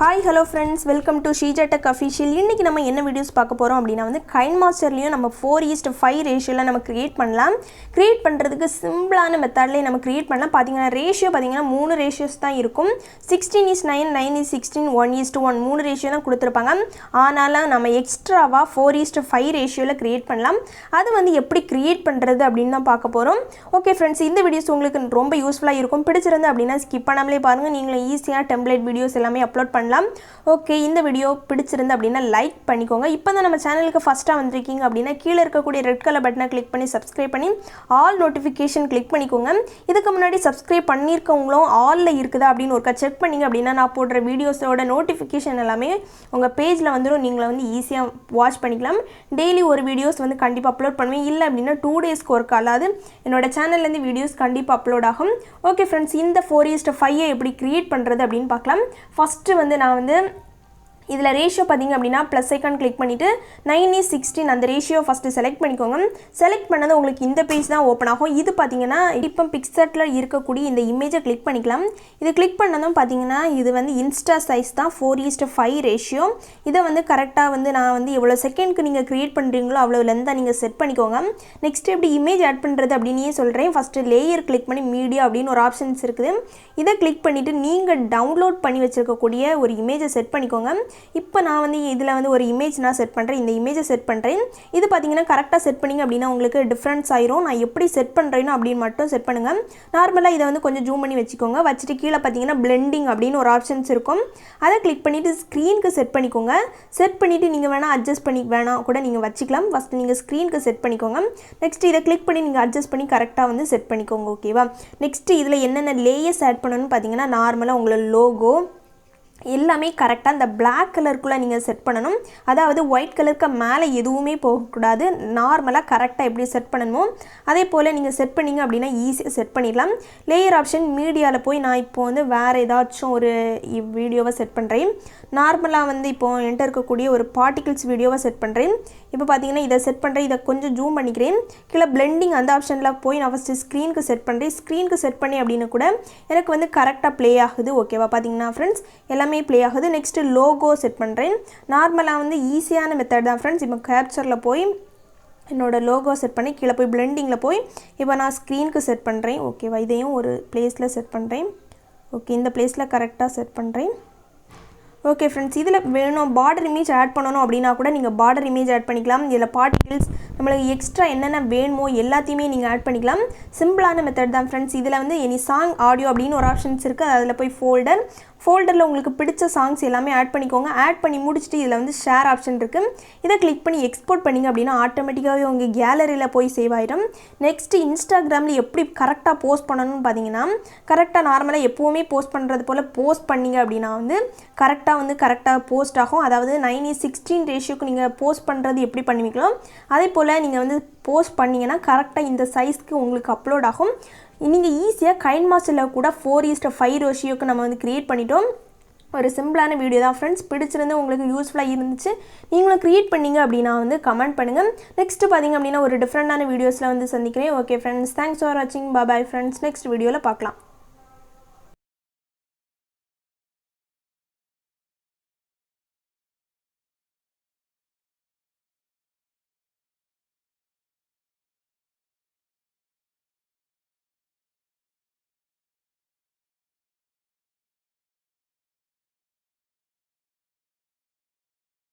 Hi hello friends, welcome to Sheeja Tech Official. இன்னைக்கு நம்ம என்ன வீடியோஸ் பார்க்க போறோம் அப்படினா வந்து KineMasterலயும் நம்ம 4:5 ரேஷியோல நம்ம கிரியேட் பண்ணலாம். கிரியேட் பண்றதுக்கு சிம்பிளான மெத்தட்லயே நம்ம கிரியேட் பண்ணலாம். பாத்தீங்கன்னா ரேஷியோ பாத்தீங்கன்னா 3 ரேஷியோஸ் தான் இருக்கும். 16:9, 9:16, 1:1 3 ரேஷியோ தான் கொடுத்திருப்பாங்க. ஆனாலும் நம்ம எக்ஸ்ட்ராவா 4:5 ரேஷியோல கிரியேட் பண்ணலாம். அது வந்து எப்படி கிரியேட் பண்றது அப்படினு தான் பார்க்க போறோம். ஓகே फ्रेंड्स, இந்த வீடியோஸ் உங்களுக்கு ரொம்ப யூஸ்ஃபுல்லா இருக்கும். பிடிச்சிருந்தா அப்படினா ஸ்கிப் பண்ணாமலே பாருங்க. நீங்களும் ஈஸியா டெம்ப்ளேட் வீடியோஸ் எல்லாமே அப்லோட் பண்ணலாம். ஓகே, இந்த வீடியோ பிடிச்சிருந்தா அப்படினா லைக் பண்ணிக்கோங்க. இப்போதான் நம்ம சேனலுக்கு ஃபர்ஸ்டா வந்திருக்கீங்க அப்படினா கீழ இருக்கக்கூடிய ரெட் கலர் பட்டனை கிளிக் பண்ணி சப்ஸ்கிரைப் பண்ணி ஆல் நோட்டிஃபிகேஷன் கிளிக் பண்ணிக்கோங்க. இதுக்கு முன்னாடி சப்ஸ்கிரைப் பண்ணிருக்கவங்களும் ஆல்ல இருக்குதா அப்படினு ஒருக்கா செக் பண்ணீங்க அப்படினா நான் போடுற வீடியோஸோட நோட்டிஃபிகேஷன் எல்லாமே உங்க பேஜ்ல வந்துரும். நீங்க வந்து ஈஸியா வாட்ச் பண்ணிக்கலாம். டெய்லி ஒரு வீடியோஸ் வந்து கண்டிப்பா அப்லோட் பண்ணுவேன். இல்ல அப்படினா 2 டேஸ்க்கு ஒருக்கா அல்லாது என்னோட சேனல்ல இருந்து வீடியோஸ் கண்டிப்பா அப்லோட் ஆகும். ஓகே फ्रेंड्स, இந்த 4:5 எப்படி கிரியேட் பண்றது அப்படினு பார்க்கலாம். ஃபர்ஸ்ட் வந்து நான் வந்து இதுல ரேஷியோ பாத்தீங்க அப்படினா ப்ளஸ் ஐகான் கிளிக் பண்ணிட்டு 9:16 அந்த ரேஷியோ ஃபர்ஸ்ட் செலக்ட் பண்ணிக்கோங்க. செலக்ட் பண்ணது உங்களுக்கு இந்த பேஜ் தான் ஓபன் ஆகும். இது பாத்தீங்கன்னா இப்போ பிக்சர்ல இருக்கக்கூடிய இந்த இமேஜை கிளிக் பண்ணிக்கலாம். இது கிளிக் பண்ணதும் பாத்தீங்கன்னா இது வந்து இன்ஸ்டா சைஸ் தான் 4:5 ரேஷியோ. இத வந்து கரெக்ட்டா வந்து நான் வந்து எவ்வளவு செகண்ட்க்கு நீங்க கிரியேட் பண்றீங்களோ அவ்வளவு லெந்தா நீங்க செட் பண்ணிக்கோங்க. நெக்ஸ்ட் எப்படி இமேஜ் ஆட் பண்றது அப்படினே சொல்றேன். ஃபர்ஸ்ட் லேயர் கிளிக் பண்ணி மீடியா அப்படின ஒரு ஆப்ஷன்ஸ் இருக்குது. இத கிளிக் பண்ணிட்டு நீங்க டவுன்லோட் பண்ணி வச்சிருக்க கூடிய ஒரு இமேஜை செட் பண்ணிக்கோங்க. இப்போ நான் வந்து இதுல வந்து ஒரு இமேஜ் நான் செட் பண்றேன். இந்த இமேஜை செட் பண்றேன். இது பாத்தீங்கன்னா கரெக்ட்டா செட் பண்ணீங்க அப்படினா உங்களுக்கு டிஃபரன்ஸ் ஆயிரும். நான் எப்படி செட் பண்றேனோ அப்படி மட்டும் செட் பண்ணுங்க. நார்மலா இத வந்து கொஞ்சம் ஜூம் பண்ணி வெச்சுக்கோங்க. வச்சிட்டு கீழ பாத்தீங்கன்னா blending அப்படின ஒரு ஆப்ஷன்ஸ் இருக்கும். அத கிளிக் பண்ணிட்டு ஸ்கிரீனுக்கு செட் பண்ணிக்கோங்க. செட் பண்ணிட்டு நீங்க வேணா அட்ஜஸ்ட் பண்ணி வேணா கூட நீங்க வச்சுக்கலாம். ஃபர்ஸ்ட் நீங்க ஸ்கிரீனுக்கு செட் பண்ணிக்கோங்க. நெக்ஸ்ட் இத கிளிக் பண்ணி நீங்க அட்ஜஸ்ட் பண்ணி கரெக்ட்டா வந்து செட் பண்ணிக்கோங்க. ஓகேவா? நெக்ஸ்ட் இதுல என்னென்ன லேயர்ஸ் ஆட் பண்ணனும்னு பாத்தீங்கன்னா நார்மலா உங்களோட லோகோ எல்லாமே கரெக்ட்டா அந்த Black கலர்க்குள்ள நீங்க செட் பண்ணனும். அதாவது ஒயிட் கலருக்கு மேல எதுவுமே போக கூடாது. நார்மலா கரெக்ட்டா எப்படி செட் பண்ணனுமோ அதே போல நீங்க செட் பண்ணீங்க அப்படினா ஈஸியா செட் பண்ணிடலாம். லேயர் ஆப்ஷன் மீடியால போய் நான் இப்போ வந்து வேற ஏதாச்சும் ஒரு வீடியோவை செட் பண்றேன். நார்மலா வந்து இப்போ என்கிட்ட இருக்கக்கூடிய ஒரு பார்ட்டிகிள்ஸ் வீடியோவை செட் பண்றேன். இப்போ பாத்தீங்கன்னா இத செட் பண்றேன். இத கொஞ்சம் ஜூம் பண்ணிக்கிறேன். கீழ blending அந்த ஆப்ஷன்ல போய் நான் ஃபர்ஸ்ட் ஸ்கிரீனுக்கு செட் பண்றேன். ஸ்கிரீனுக்கு செட் பண்ணி அப்படினா கூட எனக்கு வந்து கரெக்ட்டா ப்ளே ஆகுது. ஓகேவா? பாத்தீங்கன்னா फ्रेंड्स எல்லாமே ப்ளே ஆகுது. நெக்ஸ்ட் லோகோ செட் பண்றேன். நார்மலா வந்து ஈஸியான மெத்தட் தான் फ्रेंड्स. இப்போ கேப்சர்ல போய் என்னோட லோகோ செட் பண்ணி கீழ போய் blendingல போய் இப்போ நான் ஸ்கிரீனுக்கு செட் பண்றேன். ஓகேவா? இதையும் ஒரு பிளேஸ்ல செட் பண்றேன். ஓகே, இந்த பிளேஸ்ல கரெக்ட்டா செட் பண்றேன். ஓகே फ्रेंड्स, இதுல வேணும் பார்டர் இமேஜ் ஆட் பண்ணனும் அப்படினா கூட நீங்க பார்டர் இமேஜ் ஆட் பண்ணிக்கலாம். இதுல பார்ட்டிகிள்ஸ் நமக்கு எக்ஸ்ட்ரா என்னென்ன வேணுமோ எல்லாத்தையுமே நீங்க ஆட் பண்ணிக்கலாம். சிம்பிளான மெத்தட் தான் फ्रेंड्स. இதுல வந்து எனி சாங் ஆடியோ அப்படின ஒரு ஆப்ஷன்ஸ் இருக்கு. அதுல போய் ஃபோல்டர்ல உங்களுக்கு பிடிச்ச சாங்ஸ் எல்லாமே ஆட் பண்ணிக்கோங்க. ஆட் பண்ணி முடிச்சிட்டு இதுல வந்து ஷேர் ஆப்ஷன் இருக்கு. இத கிளிக் பண்ணி எக்ஸ்போர்ட் பண்ணீங்க அப்படினா ஆட்டோமேட்டிக்காவே உங்க கேலரியில போய் சேவ் ஆயிடும். நெக்ஸ்ட் இன்ஸ்டாகிராம்ல எப்படி கரெக்ட்டா போஸ்ட் பண்ணனும்னு பாத்தீங்கன்னா கரெக்ட்டா நார்மலா எப்பவுமே போஸ்ட் பண்றது போல போஸ்ட் பண்ணீங்க அப்படினா வந்து கரெக்ட்டா போஸ்ட் ஆகும். அதாவது 9:16 ரேஷியோக்கு நீங்க போஸ்ட் பண்றது எப்படி பண்ணுவீங்களோ அதே போல நீங்க வந்து போஸ்ட் பண்ணீங்கனா கரெக்ட்டா இந்த சைஸ்க்கு உங்களுக்கு அப்லோட் ஆகும். நீங்க ஈஸியா KineMasterல கூட 4:5 ரேஷியோக்கு நம்ம வந்து கிரியேட் பண்ணிட்டோம். ஒரு சிம்பிளான வீடியோ தான் फ्रेंड्स. பிடிச்சிருந்து உங்களுக்கு யூஸ்ஃபுல்லா இருந்துச்சு நீங்களும் கிரியேட் பண்ணீங்க அப்படினா வந்து கமெண்ட் பண்ணுங்க. நெக்ஸ்ட் பாத்தீங்க அப்படினா ஒரு டிஃபரண்டான வீடியோஸ்ல வந்து சந்திக்கிறேன். Okay friends, thanks for watching. bye bye friends. Next வீடியோல பார்க்கலாம்.